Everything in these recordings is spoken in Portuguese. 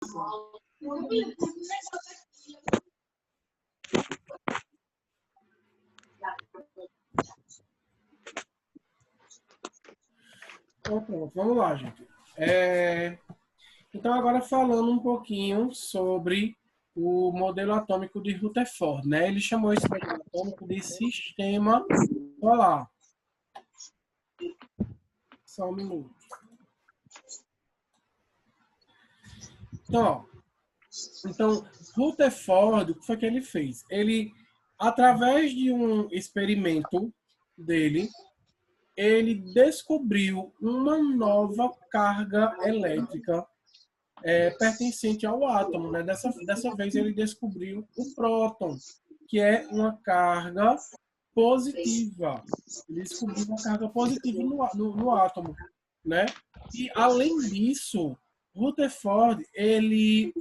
Então, pronto, vamos lá, gente. Então, agora falando um pouquinho sobre o modelo atômico de Rutherford, né? Ele chamou esse modelo atômico de sistema solar. Só um minuto. Então, Rutherford, o que foi que ele fez? Ele, através de um experimento dele, ele descobriu uma nova carga elétrica pertencente ao átomo, né? Dessa vez ele descobriu o próton, que é uma carga positiva. Ele descobriu uma carga positiva no átomo, né? E além disso, Rutherford ele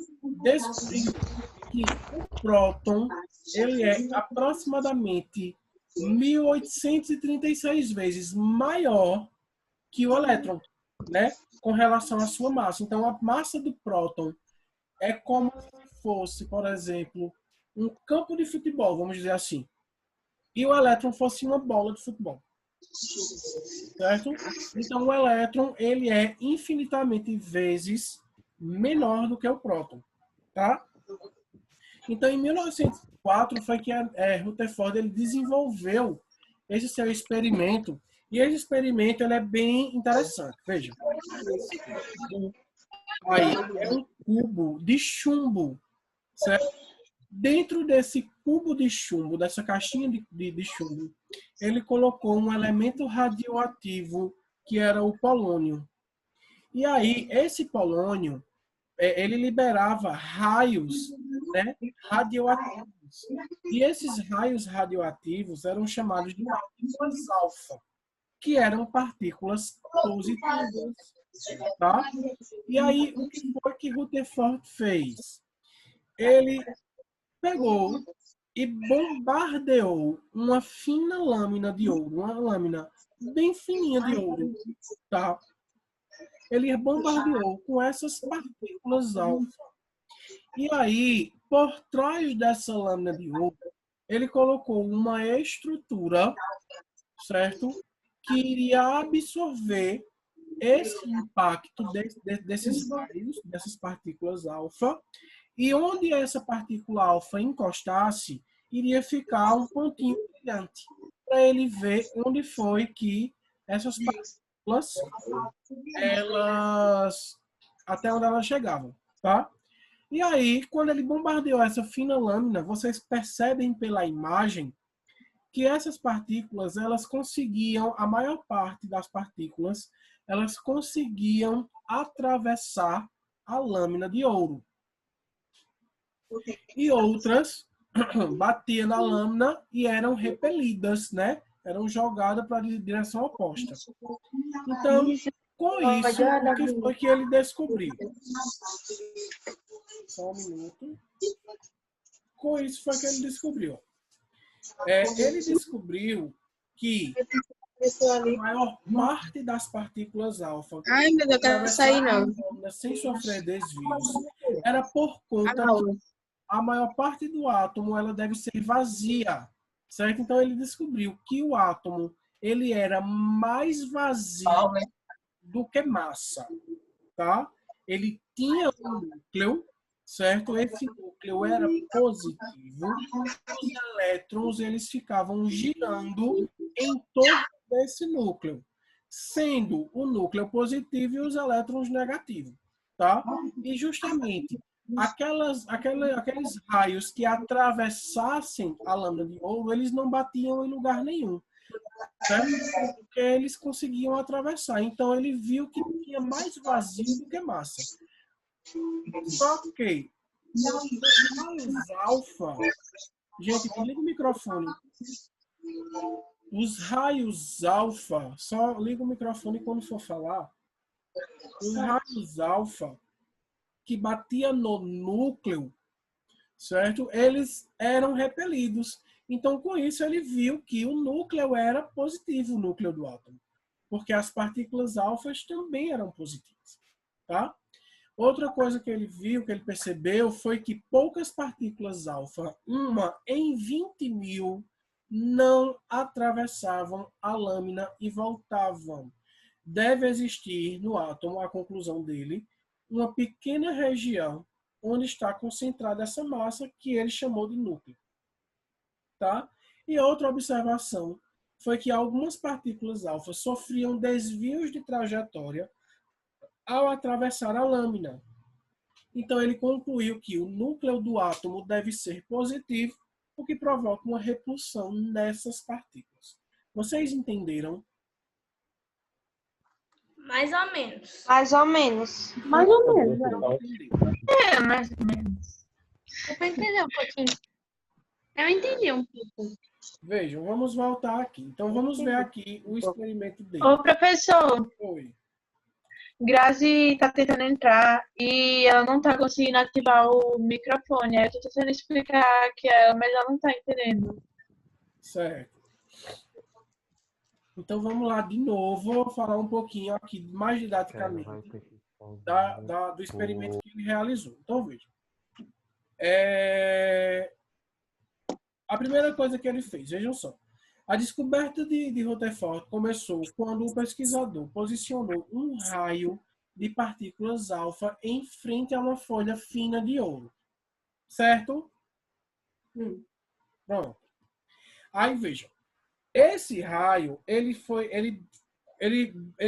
descobriu que o próton ele é aproximadamente 1836 vezes maior que o elétron, né? Com relação à sua massa. Então, a massa do próton é como se fosse, por exemplo, um campo de futebol, vamos dizer assim. E o elétron fosse uma bola de futebol. Certo? Então, o elétron ele é infinitamente vezes menor do que o próton. Tá? Então, em 1904 foi que Rutherford ele desenvolveu esse seu experimento. E esse experimento ele é bem interessante. Veja. Aí é um cubo de chumbo, certo? Dentro desse cubo de chumbo, dessa caixinha de chumbo, ele colocou um elemento radioativo que era o polônio. E aí, esse polônio, ele liberava raios, né, radioativos. E esses raios radioativos eram chamados de partículas alfa, que eram partículas positivas. Tá? E aí, o que foi que Rutherford fez? Ele pegou e bombardeou uma fina lâmina de ouro, uma lâmina bem fininha de ouro, tá? Ele bombardeou com essas partículas alfa. E aí, por trás dessa lâmina de ouro, ele colocou uma estrutura, certo? Que iria absorver esse impacto desses raios, dessas partículas alfa, e onde essa partícula alfa encostasse, iria ficar um pontinho brilhante, para ele ver onde foi que essas partículas, até onde elas chegavam, tá? E aí, quando ele bombardeou essa fina lâmina, vocês percebem pela imagem que essas partículas, elas conseguiam, a maior parte das partículas, elas conseguiam atravessar a lâmina de ouro. E outras batiam na lâmina e eram repelidas, né? Eram jogadas para a direção oposta. Então, com isso, o que foi que ele descobriu? Só um minuto. Com isso foi que ele descobriu. Ele descobriu que a maior parte das partículas alfa sem sofrer desvios era por conta que a maior parte do átomo ela deve ser vazia, certo? Então ele descobriu que o átomo ele era mais vazio do que massa, tá? Ele tinha um núcleo, certo? Esse núcleo era positivo e os elétrons eles ficavam girando em torno desse núcleo, sendo o núcleo positivo e os elétrons negativos, tá? E justamente aqueles raios que atravessassem a lâmina de ouro, eles não batiam em lugar nenhum, certo? Porque eles conseguiam atravessar. Então ele viu que tinha mais vazio do que massa. Só que os raios alfa, gente, liga o microfone. Os raios alfa, só liga o microfone quando for falar. Os raios alfa que batiam no núcleo, certo? Eles eram repelidos. Então, com isso, ele viu que o núcleo era positivo, o núcleo do átomo, porque as partículas alfas também eram positivas, tá? Outra coisa que ele viu, que ele percebeu, foi que poucas partículas alfa, uma em 20.000, não atravessavam a lâmina e voltavam. Deve existir no átomo, a conclusão dele, uma pequena região onde está concentrada essa massa que ele chamou de núcleo. Tá? E outra observação foi que algumas partículas alfa sofriam desvios de trajetória ao atravessar a lâmina. Então, ele concluiu que o núcleo do átomo deve ser positivo, o que provoca uma repulsão nessas partículas. Vocês entenderam? Mais ou menos. Mais ou menos. Mais ou menos. Mais ou menos. Deu pra entender um pouquinho. Eu entendi um pouco. Vejam, vamos voltar aqui. Então, vamos ver aqui o experimento dele. Ô, professor, Oi. Grazi tá tentando entrar e ela não tá conseguindo ativar o microfone. Aí eu tô tentando explicar aqui a ela, mas ela não tá entendendo. Certo. Então, vamos lá de novo. Vou falar um pouquinho aqui, mais didaticamente, do experimento que ele realizou. Então, veja. A primeira coisa que ele fez, vejam só. A descoberta de Rutherford começou quando o pesquisador posicionou um raio de partículas alfa em frente a uma folha fina de ouro. Certo? Pronto. Aí, vejam. Esse raio, ele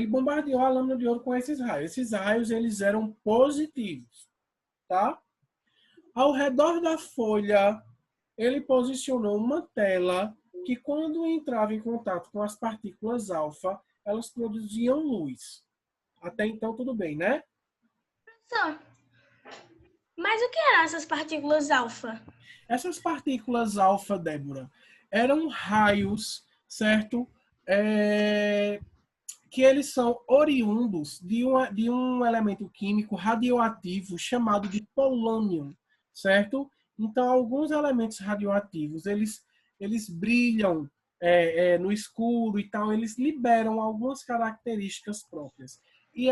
bombardeou a lâmina de ouro com esses raios. Esses raios, eles eram positivos. Tá? Ao redor da folha, ele posicionou uma tela que, quando entrava em contato com as partículas alfa, elas produziam luz. Até então, tudo bem, né? Professor, mas o que eram essas partículas alfa? Essas partículas alfa, Débora, eram raios, certo? Que eles são oriundos de um elemento químico radioativo chamado de polônio, certo? Então, alguns elementos radioativos, eles brilham no escuro e tal, eles liberam algumas características próprias. E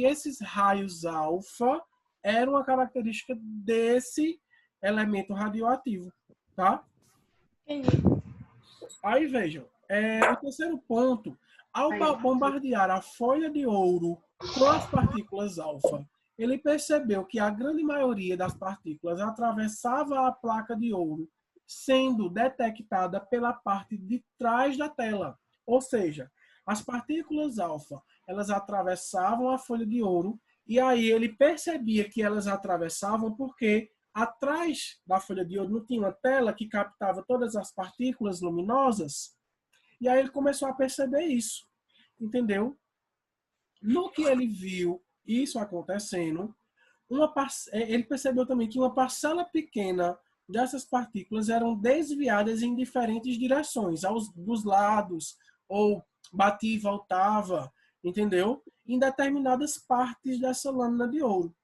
esses raios alfa eram uma característica desse elemento radioativo, tá? Entendi. Aí, vejam, o terceiro ponto, ao bombardear a folha de ouro com as partículas alfa, ele percebeu que a grande maioria das partículas atravessava a placa de ouro, sendo detectada pela parte de trás da tela. Ou seja, as partículas alfa, elas atravessavam a folha de ouro, e aí ele percebia que elas atravessavam porque atrás da folha de ouro não tinha uma tela que captava todas as partículas luminosas. E aí ele começou a perceber isso, entendeu? No que ele viu isso acontecendo, ele percebeu também que uma parcela pequena dessas partículas eram desviadas em diferentes direções, dos lados, ou batia e voltava, entendeu? Em determinadas partes dessa lâmina de ouro.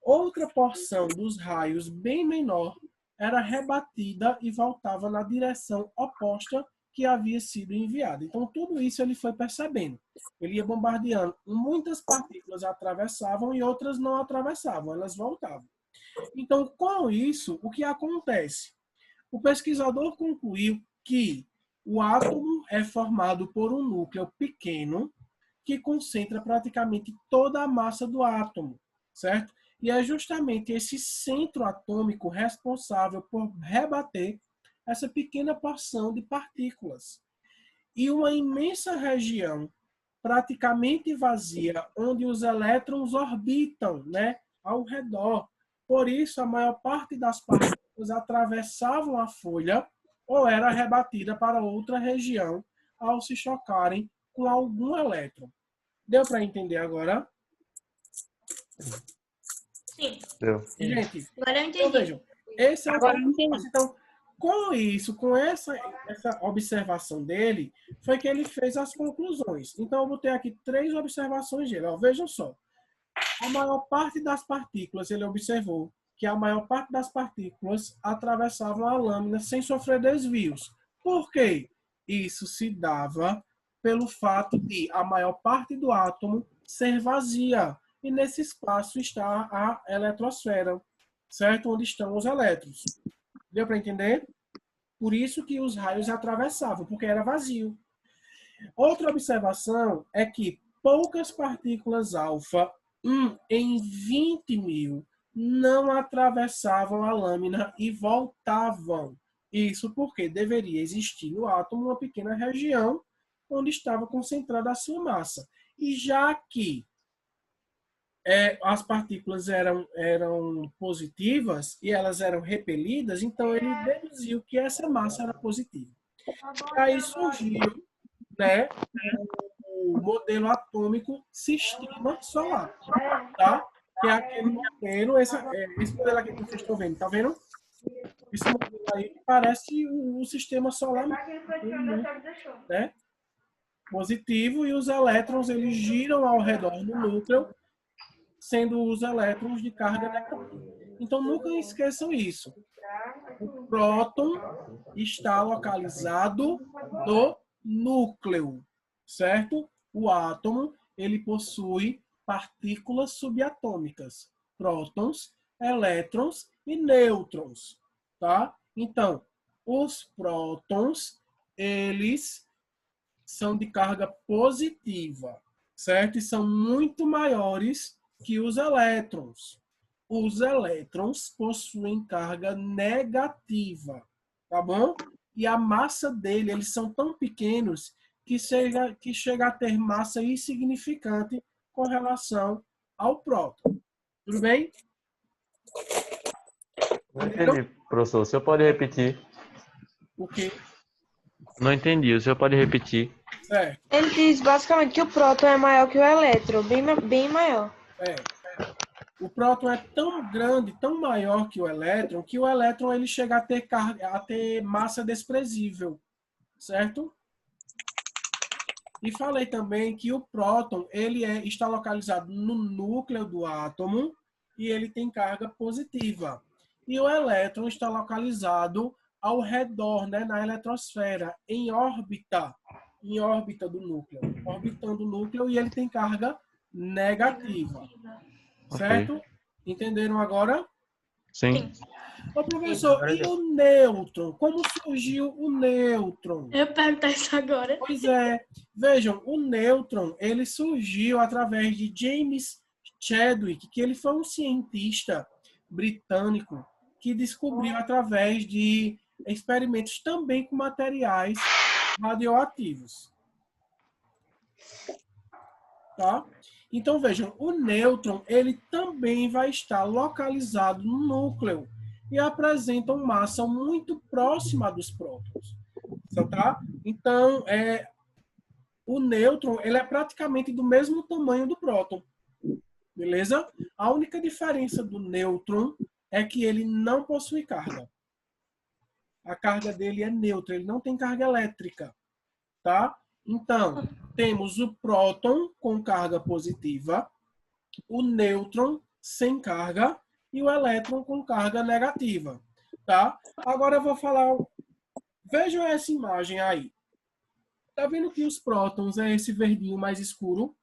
Outra porção dos raios, bem menor, era rebatida e voltava na direção oposta que havia sido enviada. Então, tudo isso ele foi percebendo. Ele ia bombardeando. Muitas partículas atravessavam e outras não atravessavam, elas voltavam. Então, com isso, o que acontece? O pesquisador concluiu que o átomo é formado por um núcleo pequeno que concentra praticamente toda a massa do átomo, certo? E é justamente esse centro atômico responsável por rebater essa pequena porção de partículas. E uma imensa região praticamente vazia, onde os elétrons orbitam, né, ao redor. Por isso, a maior parte das partículas atravessavam a folha ou era rebatida para outra região ao se chocarem com algum elétron. Deu para entender agora? Sim. Deu. Gente, Agora eu então entendi. vejam, esse é o Agora eu entendi. Então, com isso, com essa observação dele, foi que ele fez as conclusões. Então, eu botei aqui 3 observações dele. Ó, vejam só. A maior parte das partículas, ele observou que a maior parte das partículas atravessavam a lâmina sem sofrer desvios. Por quê? Isso se dava pelo fato de a maior parte do átomo ser vazia. e nesse espaço está a eletrosfera, certo? Onde estão os elétrons. Deu para entender? Por isso que os raios atravessavam, porque era vazio. Outra observação é que poucas partículas alfa, 1 em 20.000, não atravessavam a lâmina e voltavam. Isso porque deveria existir no átomo uma pequena região onde estava concentrada a sua massa. E já que as partículas eram positivas e elas eram repelidas, então ele deduziu que essa massa era positiva. E aí surgiu, né, o modelo atômico sistema solar, tá? Que é aquele modelo, esse modelo aqui que vocês estão vendo, tá vendo? Esse modelo aí parece o sistema solar, né? Positivo, e os elétrons eles giram ao redor do núcleo, sendo os elétrons de carga negativa. Então nunca esqueçam isso. O próton está localizado no núcleo, certo? O átomo ele possui partículas subatômicas, prótons, elétrons e nêutrons, tá? Então, os prótons eles são de carga positiva, certo? E são muito maiores que os elétrons. Os elétrons possuem carga negativa, tá bom? E a massa dele, eles são tão pequenos que chega a ter massa insignificante com relação ao próton. Tudo bem? Não entendi, professor. O senhor pode repetir? O quê? Não entendi. O senhor pode repetir? Certo. Ele diz basicamente que o próton é maior que o elétron, bem maior. O próton é tão grande, tão maior que o elétron ele chega a ter massa desprezível, certo? E falei também que o próton ele está localizado no núcleo do átomo e ele tem carga positiva. E o elétron está localizado ao redor, né, na eletrosfera, em órbita do núcleo, orbitando o núcleo, e ele tem carga negativa. Certo? Ok. Entenderam agora? Sim. Ô, professor, e o nêutron? Como surgiu o nêutron? Eu ia perguntar isso agora. Pois é. Vejam, o nêutron, ele surgiu através de James Chadwick, que ele foi um cientista britânico que descobriu através de experimentos também com materiais radioativos. Tá? Então, vejam, o nêutron ele também vai estar localizado no núcleo e apresenta uma massa muito próxima dos prótons. Tá? Então, o nêutron ele é praticamente do mesmo tamanho do próton. Beleza? A única diferença do nêutron é que ele não possui carga. A carga dele é neutra, ele não tem carga elétrica. Tá? Então, temos o próton com carga positiva, o nêutron sem carga e o elétron com carga negativa. Tá? Agora eu vou falar. Vejam essa imagem aí. Tá vendo que os prótons é esse verdinho mais escuro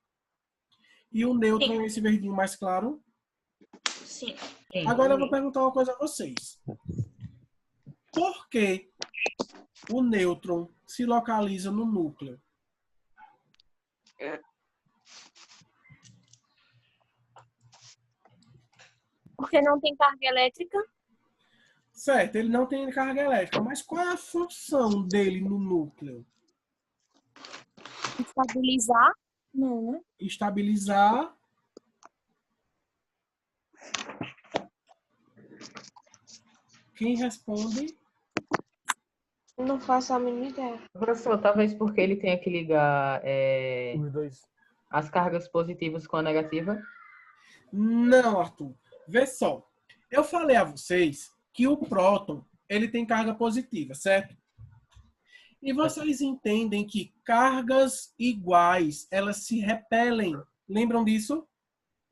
e o nêutron é esse verdinho mais claro? Sim. Agora eu vou perguntar uma coisa a vocês. Por que o nêutron se localiza no núcleo? Porque não tem carga elétrica? Certo, ele não tem carga elétrica, mas qual é a função dele no núcleo? Estabilizar? Não, né? Estabilizar. Quem responde? Não faço a mínima ideia. Professor, talvez porque ele tenha que ligar Os dois. as cargas positivas com a negativa. Não, Arthur. Vê só. Eu falei a vocês que o próton ele tem carga positiva, certo? E vocês entendem que cargas iguais, elas se repelem. Lembram disso?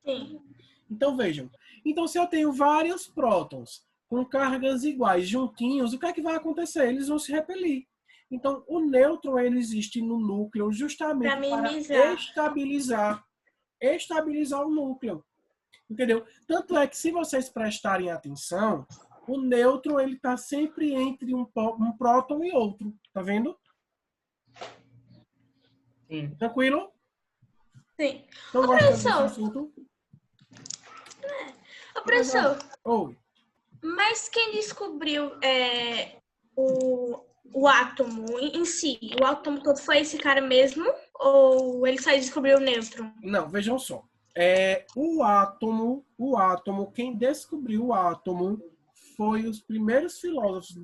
Sim. Então, vejam. Então, se eu tenho vários prótons com cargas iguais juntinhos, o que é que vai acontecer? Eles vão se repelir. Então, o nêutron ele existe no núcleo justamente Pra para minimizar. estabilizar estabilizar o núcleo. Entendeu? Tanto é que, se vocês prestarem atenção, o nêutron ele está sempre entre um próton e outro. Tá vendo? Sim. Tranquilo? Sim. Então, Ô, gosta desse professor. assunto? Ô, professor, Oi. mas quem descobriu o átomo em si? O átomo todo foi esse cara mesmo? Ou ele só descobriu o nêutron? Não, vejam só. O átomo, quem descobriu o átomo foi os primeiros filósofos,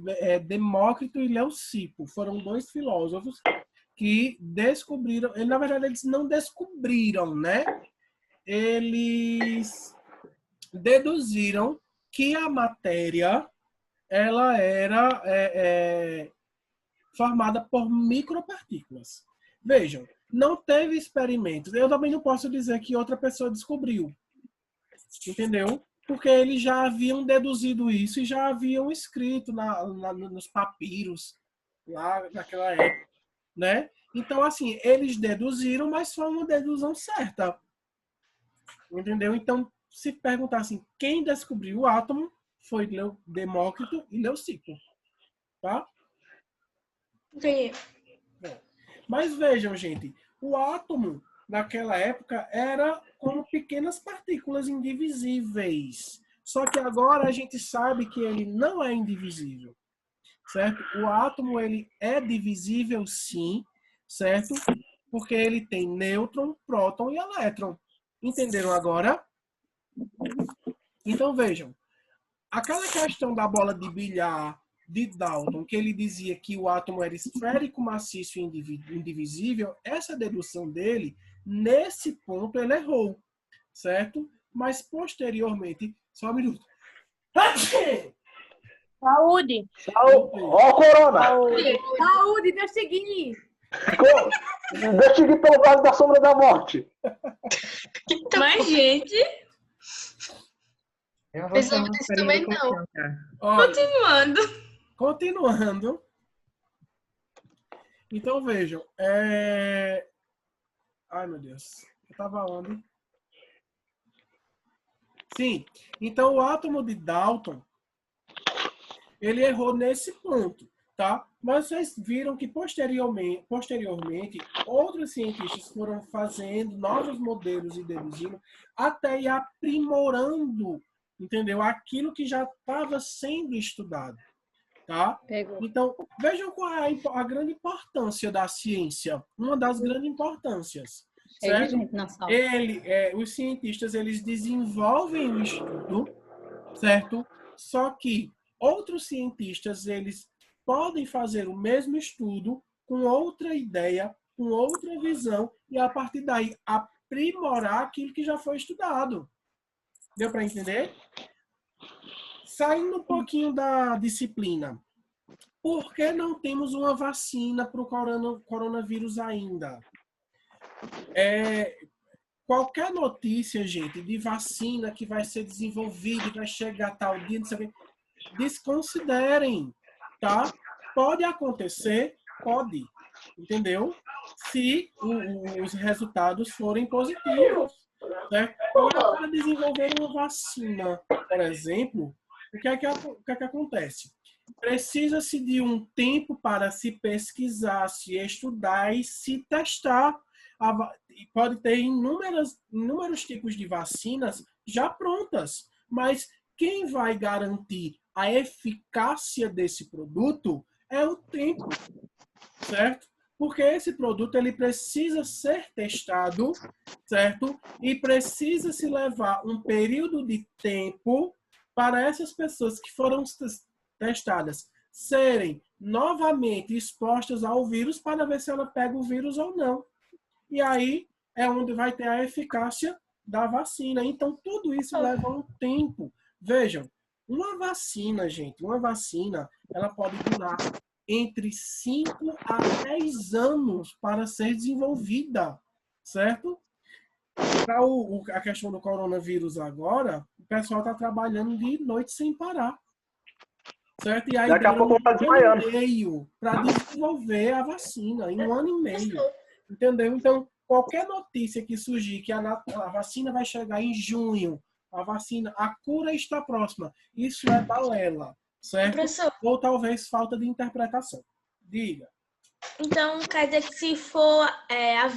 Demócrito e Leucipo. Foram 2 filósofos que descobriram. Na verdade, eles não descobriram, né? Eles deduziram que a matéria ela era formada por micropartículas. Vejam, não teve experimentos. Eu também não posso dizer que outra pessoa descobriu. Entendeu? Porque eles já haviam deduzido isso e já haviam escrito nos papiros lá naquela época, né? Então, assim, eles deduziram, mas foi uma dedução certa. Entendeu? Então, se perguntar assim, quem descobriu o átomo foi Demócrito e Leucipo. Tá? Entendi. Mas vejam, gente, o átomo naquela época era como pequenas partículas indivisíveis. Só que agora a gente sabe que ele não é indivisível, certo? O átomo ele é divisível, sim, certo? Porque ele tem nêutron, próton e elétron. Entenderam agora? Então vejam, aquela questão da bola de bilhar de Dalton, que ele dizia que o átomo era esférico, maciço e indivisível, essa dedução dele, nesse ponto, ele errou, certo? Mas posteriormente, só um minuto. Saúde! Ó, o Corona! Saúde, Deus seguir! Deixa eu ir pelo vale da sombra da morte. Mas, gente, Eu vou Mas chamar não, o isso Ferinho também do não. Caixão, cara. Olha, continuando. Então vejam. Ai, meu Deus. Eu estava onde? Sim. Então o átomo de Dalton, ele errou nesse ponto, tá? Mas vocês viram que posteriormente outros cientistas foram fazendo novos modelos e deduzindo até ir aprimorando, entendeu? Aquilo que já estava sendo estudado, tá? Pegou. Então, vejam qual é a grande importância da ciência. Uma das grandes importâncias, certo? Gente, na sala. Os cientistas, eles desenvolvem o estudo, certo? Só que outros cientistas, eles podem fazer o mesmo estudo com outra ideia, com outra visão, e a partir daí aprimorar aquilo que já foi estudado. Deu para entender? Saindo um pouquinho da disciplina. Por que não temos uma vacina para o coronavírus ainda? Qualquer notícia, gente, de vacina que vai ser desenvolvida e vai chegar tal dia, não sei o quê, desconsiderem, tá? Pode acontecer, pode, entendeu? Se os resultados forem positivos, né? Agora, para desenvolver uma vacina, por exemplo, o que é que acontece? Precisa-se de um tempo para se pesquisar, se estudar e se testar. Pode ter inúmeros tipos de vacinas já prontas, mas quem vai garantir a eficácia desse produto é o tempo, certo? Porque esse produto ele precisa ser testado, certo? E precisa se levar um período de tempo para essas pessoas que foram testadas serem novamente expostas ao vírus para ver se ela pega o vírus ou não. E aí é onde vai ter a eficácia da vacina. Então, tudo isso leva um tempo. Vejam, uma vacina, gente, ela pode durar entre 5 a 10 anos para ser desenvolvida, certo? Para a questão do coronavírus agora, o pessoal está trabalhando de noite sem parar. Certo? E aí Daqui a pouco tá desmaiando. para desenvolver a vacina, em 1 ano e meio. Entendeu? Então, qualquer notícia que surgir que a vacina vai chegar em junho, a cura está próxima, isso é balela, certo? Professor, Ou talvez falta de interpretação. Diga. então quer dizer que se for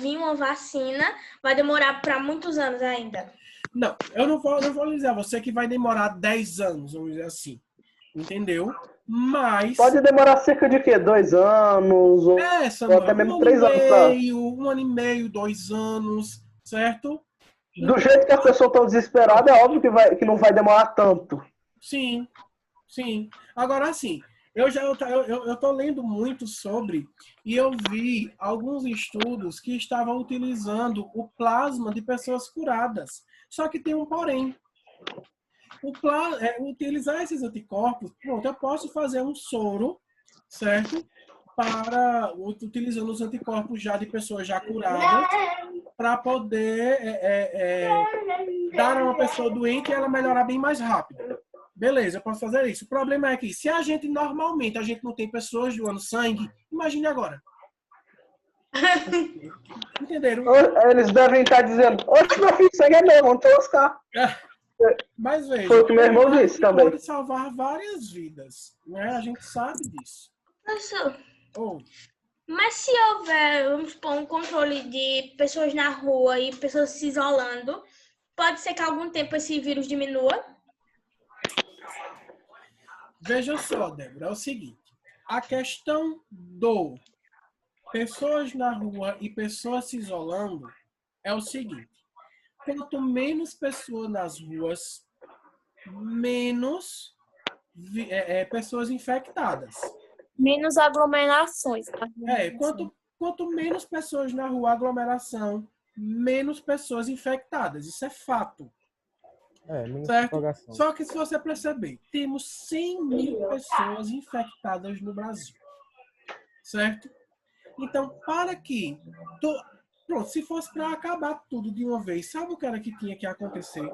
vir uma vacina, vai demorar para muitos anos ainda? Não, eu não vou dizer a você que vai demorar 10 anos, vamos dizer assim. Entendeu? Mas... Pode demorar cerca de quê? 2 anos? Ou Samuel, até mesmo 3 anos. um ano e meio, 2 anos, certo? Do jeito que as pessoas estão desesperadas, é óbvio que não vai demorar tanto. Sim, sim. Agora, assim, eu tô lendo muito sobre e eu vi alguns estudos que estavam utilizando o plasma de pessoas curadas. Só que tem um porém. Utilizar esses anticorpos, pronto, eu posso fazer um soro, certo? Utilizando os anticorpos já de pessoas já curadas, para poder dar a uma pessoa doente e ela melhorar bem mais rápido. Beleza, eu posso fazer isso. O problema é que se a gente normalmente não tem pessoas doando sangue, imagine agora. Entenderam? Eles devem estar dizendo, oxe, meu filho, sangue é meu, vamos te lascar. Mas veja, foi o que meu irmão disse também. Pode salvar várias vidas, né? A gente sabe disso. Professor, Oh. mas se houver, vamos supor, um controle de pessoas na rua e pessoas se isolando, pode ser que há algum tempo esse vírus diminua? Veja só, Débora, é o seguinte. A questão do pessoas na rua e pessoas se isolando é o seguinte. Quanto menos pessoas nas ruas, menos pessoas infectadas. Menos aglomerações. Quanto menos pessoas na rua, aglomeração, menos pessoas infectadas. Isso é fato. Menos certo? propagação. Só que se você perceber, temos 100 mil pessoas infectadas no Brasil. Certo? Então, para que... Pronto, se fosse para acabar tudo de uma vez, sabe o que era que tinha que acontecer?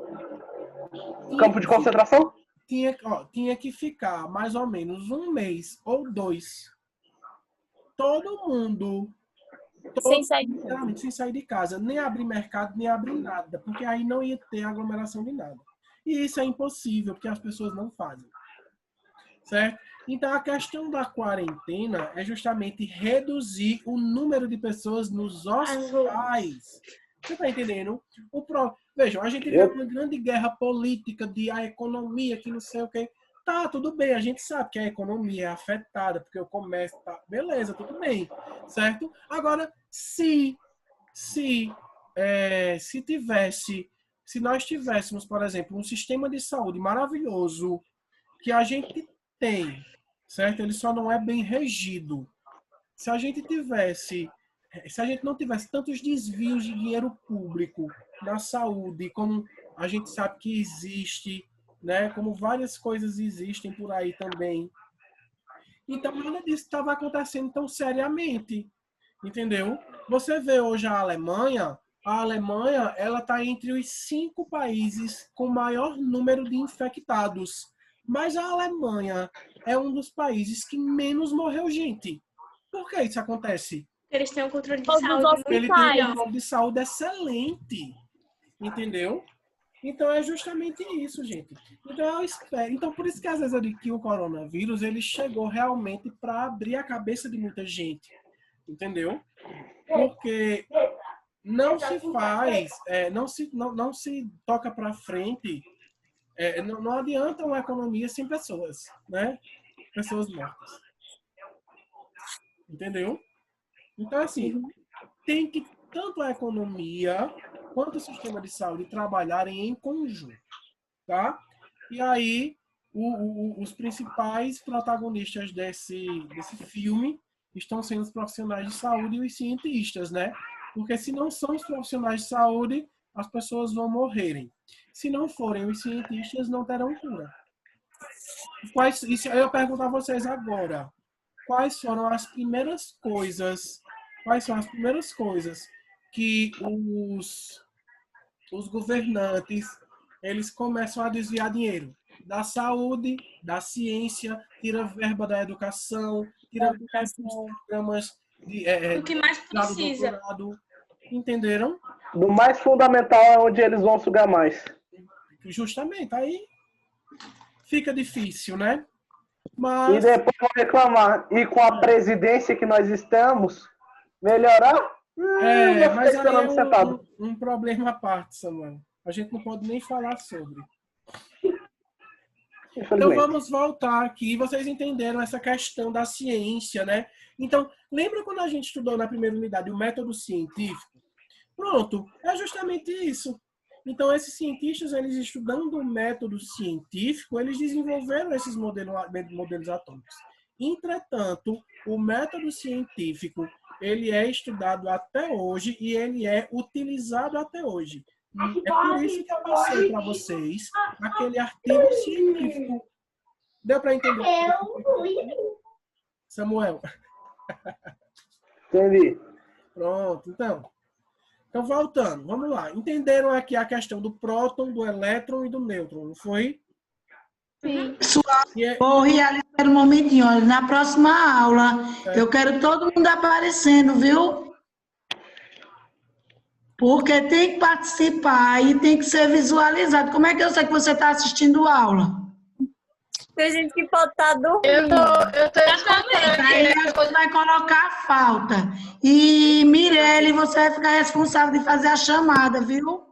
Campo de concentração? Tinha que ficar mais ou menos 1 mês ou 2. Todo mundo... Sem sair de casa. Sem sair de casa. Nem abrir mercado, nem abrir nada. Porque aí não ia ter aglomeração de nada. E isso é impossível, porque as pessoas não fazem. Certo? Então, a questão da quarentena é justamente reduzir o número de pessoas nos hospitais. Você está entendendo? Vejam, a gente vê uma grande guerra política de a economia, que não sei o quê. Tá, tudo bem, a gente sabe que a economia é afetada, porque o comércio tá... Beleza, tudo bem, certo? Agora, se nós tivéssemos, por exemplo, um sistema de saúde maravilhoso que a gente tem, certo? Ele só não é bem regido. Se a gente não tivesse tantos desvios de dinheiro público na saúde, como a gente sabe que existe, né? Como várias coisas existem por aí também. Então, nada disso estava acontecendo tão seriamente, entendeu? Você vê hoje a Alemanha ela está entre os 5 países com maior número de infectados. Mas a Alemanha é um dos países que menos morreu gente. Por que isso acontece? Eles têm um controle de Todos saúde. os Ele tem um hospitais. controle de saúde excelente. Entendeu? Então é justamente isso, gente. Então eu espero. Então por isso que às vezes eu digo que o coronavírus ele chegou realmente para abrir a cabeça de muita gente. Entendeu? Porque não se faz, não se toca para frente. Não adianta uma economia sem pessoas, né? Pessoas mortas. Entendeu? Então, assim, tem que tanto a economia quanto o sistema de saúde trabalharem em conjunto, tá? E aí, os principais protagonistas desse filme estão sendo os profissionais de saúde e os cientistas, né? Porque se não são os profissionais de saúde, as pessoas vão morrerem. Se não forem os cientistas, não terão cura. Eu pergunto a vocês agora, quais são as primeiras coisas que os governantes eles começam a desviar dinheiro? Da saúde, da ciência, tira verba da educação, tira verba dos programas O que mais precisa? Entenderam? Do mais fundamental é onde eles vão sugar mais. Justamente, aí fica difícil, né? E Mas depois vão reclamar. E com a presidência que nós estamos, melhorar? é, Vou ficar mas aí é esperando sentado. um problema à parte, Samuel. A gente não pode nem falar sobre. Então Infelizmente. vamos voltar aqui. Vocês entenderam essa questão da ciência, né? Então, lembra quando a gente estudou na primeira unidade o método científico? Pronto, é justamente isso. Então, esses cientistas, eles estudando o método científico, eles desenvolveram esses modelos atômicos. Entretanto, o método científico, ele é estudado até hoje e ele é utilizado até hoje. É por isso que eu passei para vocês aquele artigo científico. Deu para entender? Samuel? Entendi. Pronto, então, voltando, vamos lá. Entenderam aqui a questão do próton, do elétron e do nêutron, não foi? Pessoal, E é- vou realizar um momentinho. Olha, na próxima aula, eu quero todo mundo aparecendo, viu? Porque tem que participar e tem que ser visualizado. Como é que eu sei que você está assistindo a aula? Tem gente que pode estar dormindo. Eu tô escutando Aí aqui. você vai colocar a falta. E, Mirelle, você vai ficar responsável de fazer a chamada, viu?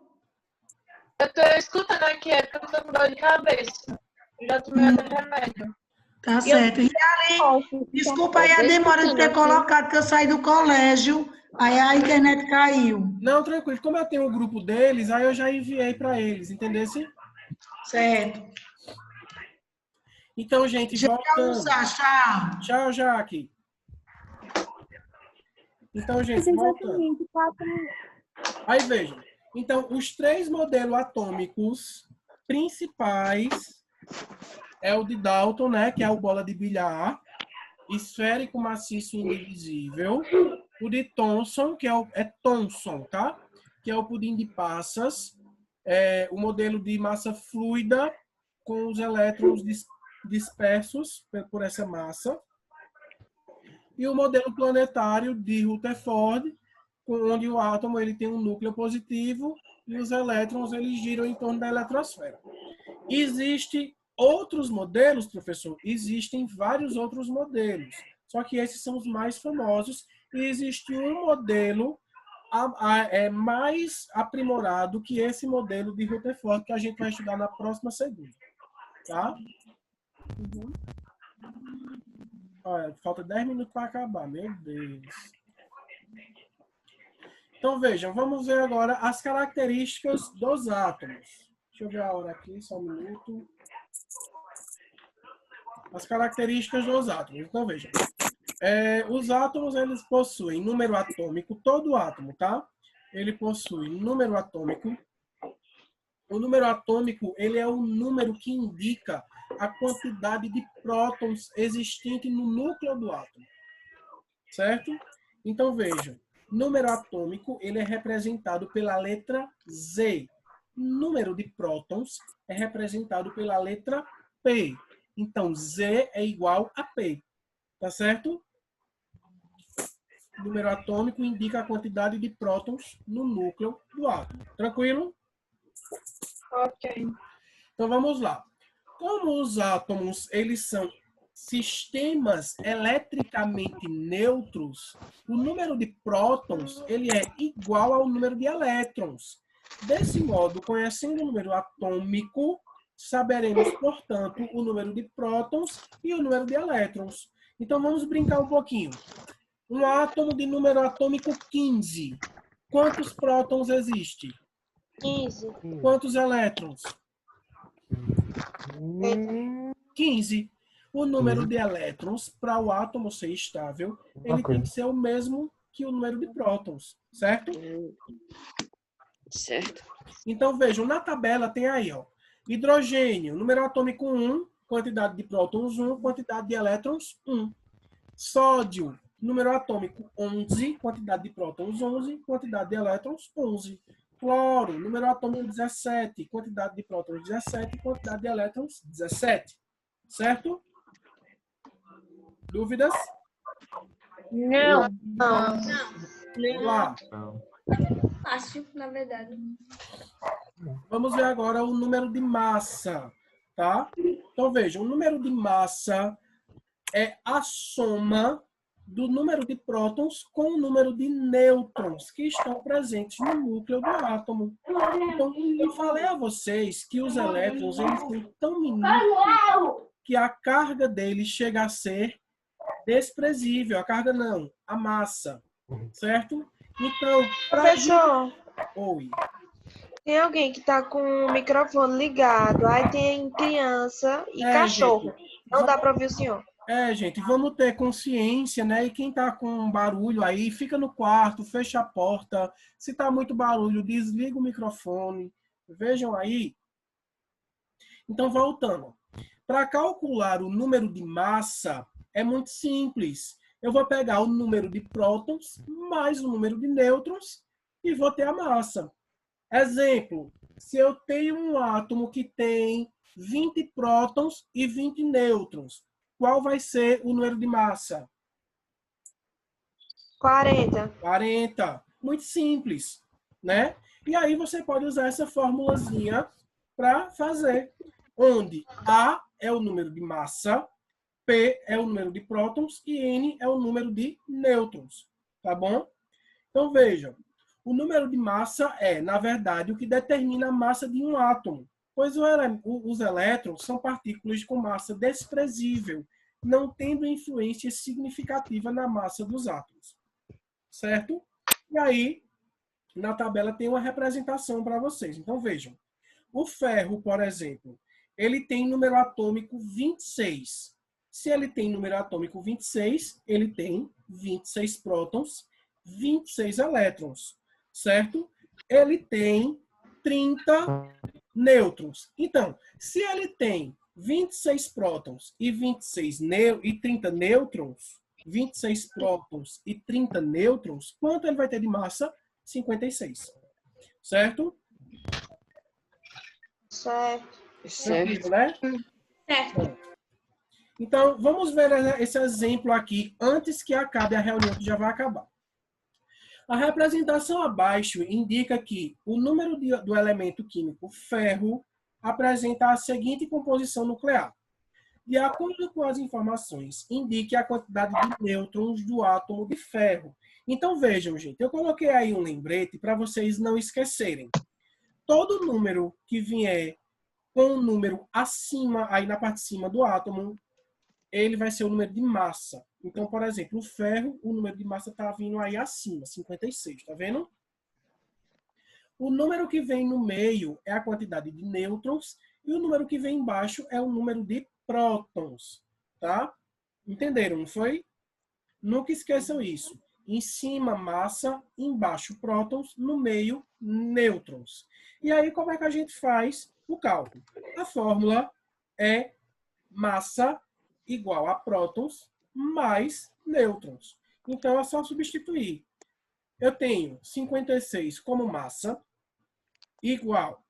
Eu tô escutando aqui, é porque eu tô com dor de cabeça. Eu já tomei até remédio. Tá certo. E ali, desculpa aí a demora de ter colocado, que eu saí do colégio, aí a internet caiu. Não, tranquilo. Como eu tenho o grupo deles, aí eu já enviei para eles, entendeu? Certo. Então, gente, Já voltando. almoçar, tchau. Tchau, Jaque. Então, gente, voltando. Aí, vejam. Então, os três modelos atômicos principais é o de Dalton, né, que é o bola de bilhar, esférico, maciço e indivisível. O de Thomson, que é Thomson, tá? Que é o pudim de passas. O modelo de massa fluida com os elétrons dispersos por essa massa. E o modelo planetário de Rutherford, onde o átomo ele tem um núcleo positivo e os elétrons eles giram em torno da eletrosfera. Existem outros modelos, professor? Existem vários outros modelos, só que esses são os mais famosos e existe um modelo mais aprimorado que esse modelo de Rutherford que a gente vai estudar na próxima segunda, tá? Olha, falta 10 minutos para acabar, meu Deus. Então, vejam, vamos ver agora as características dos átomos. Deixa eu ver a hora aqui, só um minuto. As características dos átomos. Então, vejam. Os átomos, eles possuem número atômico, todo átomo, tá? Ele possui número atômico. O número atômico, ele é o número que indica a quantidade de prótons existente no núcleo do átomo. Certo? Então, vejam. Número atômico, ele é representado pela letra Z. Número de prótons é representado pela letra P. Então, Z é igual a P. Tá certo? Número atômico indica a quantidade de prótons no núcleo do átomo. Tranquilo? Ok. Então, vamos lá. Como os átomos, eles são sistemas eletricamente neutros, o número de prótons ele é igual ao número de elétrons. Desse modo, conhecendo o número atômico, saberemos, portanto, o número de prótons e o número de elétrons. Então, vamos brincar um pouquinho. Um átomo de número atômico 15. Quantos prótons existe? 15. Quantos elétrons? 15. O número de elétrons, para o átomo ser estável, ele tem que ser o mesmo que o número de prótons, certo? Certo. Então, vejam, na tabela tem aí, ó, hidrogênio, número atômico 1, quantidade de prótons 1, quantidade de elétrons 1. Sódio, número atômico 11, quantidade de prótons 11, quantidade de elétrons 11. Cloro, número atômico 17, quantidade de prótons 17, quantidade de elétrons 17. Certo? Dúvidas? Não. Vamos lá. Fácil, na verdade. Vamos ver agora o número de massa, tá? Então, veja, o número de massa é a soma do número de prótons com o número de nêutrons que estão presentes no núcleo do átomo. Então, eu falei a vocês que os elétrons eles são tão minúsculos que a carga deles chega a ser desprezível. A carga não, a massa, certo? Então, Professor, Oi. tem alguém que tá com o microfone ligado, aí tem criança e cachorro. Não dá para ouvir o senhor. Gente, vamos ter consciência, né? E quem tá com barulho aí, fica no quarto, fecha a porta. Se tá muito barulho, desliga o microfone. Vejam aí. Então, voltando. Para calcular o número de massa, é muito simples. Eu vou pegar o número de prótons mais o número de nêutrons e vou ter a massa. Exemplo, se eu tenho um átomo que tem 20 prótons e 20 nêutrons, qual vai ser o número de massa? 40. 40. Muito simples, né? E aí você pode usar essa formulazinha para fazer, onde A é o número de massa, P é o número de prótons e N é o número de nêutrons, tá bom? Então vejam, o número de massa é, na verdade, o que determina a massa de um átomo, pois os elétrons são partículas com massa desprezível, não tendo influência significativa na massa dos átomos. Certo? E aí, na tabela tem uma representação para vocês. Então, vejam. O ferro, por exemplo, ele tem número atômico 26. Se ele tem número atômico 26, ele tem 26 prótons, 26 elétrons. Certo? Ele tem 30 nêutrons. Então, se ele tem 26 prótons e 30 nêutrons, 26 prótons e 30 nêutrons, quanto ele vai ter de massa? 56. Certo? Certo. Certo, né? Certo. Então, vamos ver esse exemplo aqui antes que acabe a reunião, que já vai acabar. A representação abaixo indica que o número do elemento químico ferro apresenta a seguinte composição nuclear. De acordo com as informações, indique a quantidade de nêutrons do átomo de ferro. Então, vejam, gente, eu coloquei aí um lembrete para vocês não esquecerem. Todo número que vier com um número acima, aí na parte de cima do átomo, ele vai ser o número de massa. Então, por exemplo, o ferro, o número de massa está vindo aí acima, 56, tá vendo? O número que vem no meio é a quantidade de nêutrons e o número que vem embaixo é o número de prótons, tá? Entenderam, não foi? Nunca esqueçam isso. Em cima, massa, embaixo, prótons, no meio, nêutrons. E aí, como é que a gente faz o cálculo? A fórmula é massa igual a prótons mais nêutrons. Então, é só substituir. Eu tenho 56 como massa, igual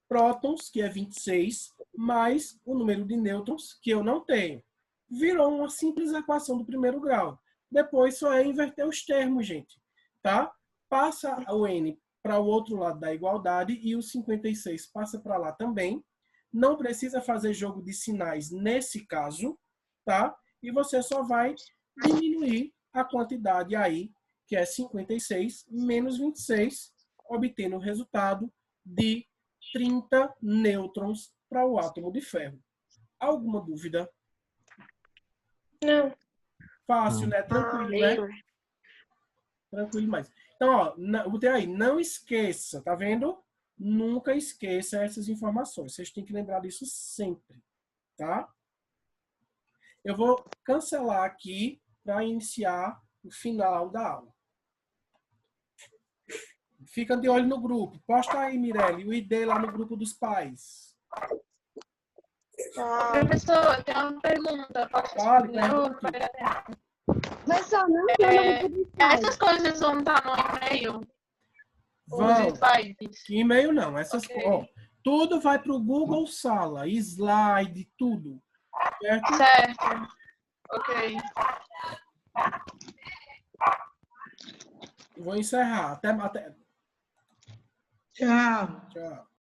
prótons, que é 26, mais o número de nêutrons, que eu não tenho. Virou uma simples equação do primeiro grau. Depois só é inverter os termos, gente. Tá? Passa o N para o outro lado da igualdade e o 56 passa para lá também. Não precisa fazer jogo de sinais nesse caso, tá? E você só vai diminuir a quantidade aí, que é 56 menos 26, obtendo o resultado de 30 nêutrons para o átomo de ferro. Alguma dúvida? Não. Fácil, né? Tranquilo, né? Tranquilo demais. Então, ó, botei aí, não esqueça, tá vendo? Nunca esqueça essas informações. Vocês têm que lembrar disso sempre, tá? Eu vou cancelar aqui para iniciar o final da aula. Fica de olho no grupo. Posta aí, Mirelle, o ID lá no grupo dos pais. Professor, eu tenho uma pergunta. Posso Fale, responder? Professor, não Essas coisas vão estar no e-mail? Vão. Os slides? Que e-mail não. Essas, Ok. ó, tudo vai para o Google Sala. Slide, tudo. Certo? Certo. Ok. Vou encerrar. Até... Tchau. Tchau.